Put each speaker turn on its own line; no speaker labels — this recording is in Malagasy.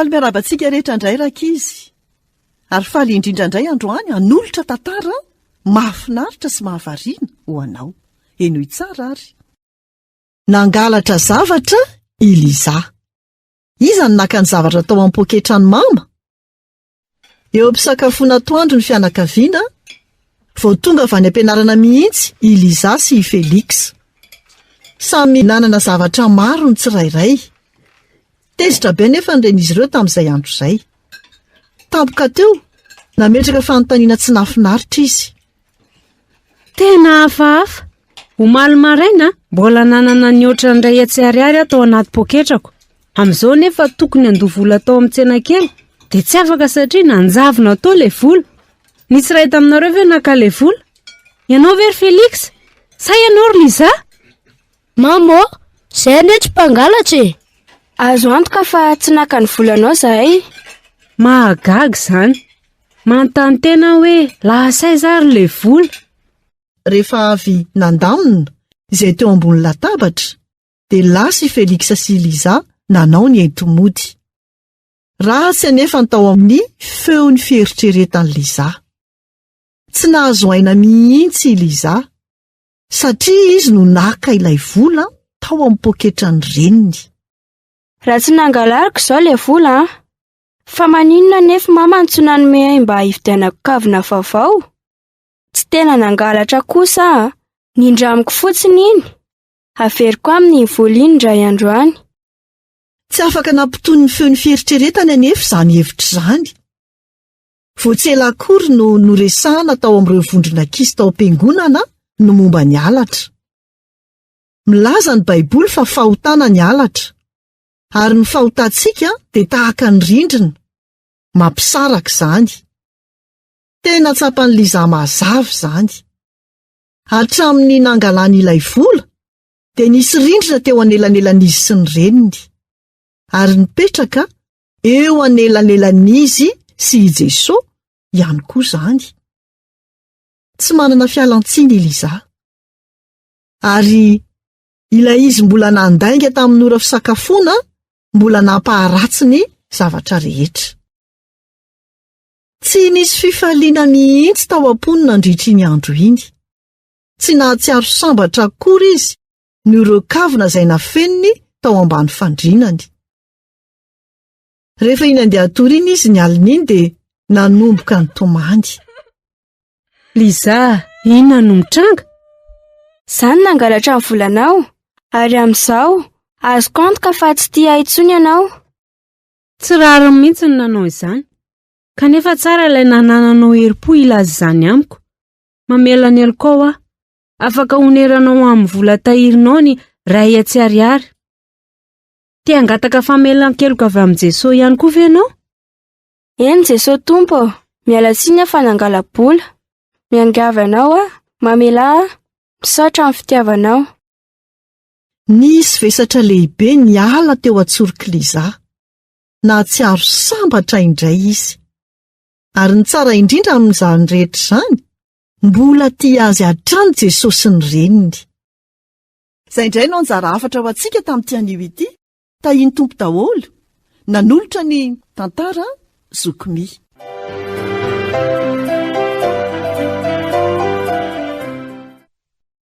Faly miarabantsika rehetra indray rakizy. Ary faly indrindra indray androany hanolotra tantara mahafinaritra sy mahavariana ho anao. Enoy tsara ary. Nangalatra zavatra Eliza. Iza ny naka ny zavatra tao amin'ny poketrany mama? Eo am-pisakafoana atoandro ny fianakaviana, vao tonga avy any am-pianarana mihitsy Eliza sy Felix. Samy nanana zavatra maro ny tsirairay. Tezitra be nefa ny ren'izy ireo tamin'izay andro izay. Tampoka teo, nametraka fanontaniana tsy nahafinaritra izy.
Tena hafahafa. Omaly maraina, mbola nanana ny ohatran'ray hetsy ariary atao anaty poketrako. Amin'izao nefa tokony handoa tao amin'ny tsena kely, dia tsy afaka satria nanjavona tao ilay vola. Nisy ray taminareo ve naka ilay vola? Ianao ve ry Felix? Sa ianao ry Liza?
Mamo, izay anie tsy mpangalatra e. Azo antoka fa tsy naka ny volanao zahay.
Mahagaga izany. Manontany tena hoe lahasaiza ary ilay vola.
Rehefa avy nandamina izay teo ambony latabatra, dia lasa i Felix sy Liza nanao ny enti-mody. Ratsy anefa ny tao amin'ny feo ny fieritreretan'i Liza. Tsy nahazo aina mihitsy i Liza, satria izy no naka ilay vola tao amin'ny poketrany reniny.
Raha tsy nangalariko izao ilay vola, fa maninona nefa mama tsy nanome mba hividianako kavina vaovao? Tsy tena nangalatra kosa nindramiko fotsiny iny. Averiko aminy vola iny indray androany.
Tsy afaka nampitony ny feo ny fieritreretany anefa izany hevitra izany. Voatsela akory no noresahana tao amin'ireo vondron'ankizy tao am-piangonana no momba ny halatra. Milaza ny Baiboly fa fahotana ny halatra, ary ny fahotantsika dia tahaka ny rindrina, mampisaraka izany. Tena tsapan'ny Liza mazava izany. Hatramin'ny nangalany ilay vola, dia nisy rindrina teo anelanelan'izy sy ny reniny, ary nipetraka eo anelanelan'izy sy i Jesosy ihany koa izany. Tsy manana fialan-tsiny Liza. Ary ilay izy mbola nandainga tamin'ny ora fisakafoana, mbola nampaharatsy ny zavatra rehetra. Tsy nisy fifaliana mihitsy tao am-pony nandritra iny andro iny. Tsy nahatsiaro sambatra akory izy ny ireo kavina izay nafeniny tao ambany fandrinany. Rehefa iny andeha hatory iny izy ny alina iny dia nanomboka ny tomany.
Liza, inona no mitranga?
Izany nangalatra ny volanao, ary amin'izao azoko antoka fa tsy tia intsony ianao.
Tsy rariny mihitsy ny nanao izany. Kanefa tsara ilay nanananao herim-po ilaza izany amiko. Mamela ny heliko aho afaka oneranao amin'ny vola tahirinao ny ray hetsy ariary. Te hangataka famelan-keloka avy amin'ny Jesosy ihany koa ve ianao?
Eny Jesosy Tompo, miala tsiny fa nangala-bola. Miangavy anao mamela misaotra amin'ny fitiavanao.
Nisy vesatra lehibe niala teo an-tsorok'i Liza. Nahatsiaro sambatra indray izy. Ary ny tsara indrindra amin'izany rehetra izany, mbola tia azy hatrany Jesosy sy ny reniny. Izay indray no anjara hafatra ho antsika tamin'ity anio ity. Tahiny tompo daholo, nanolotra ny tantara zokomy.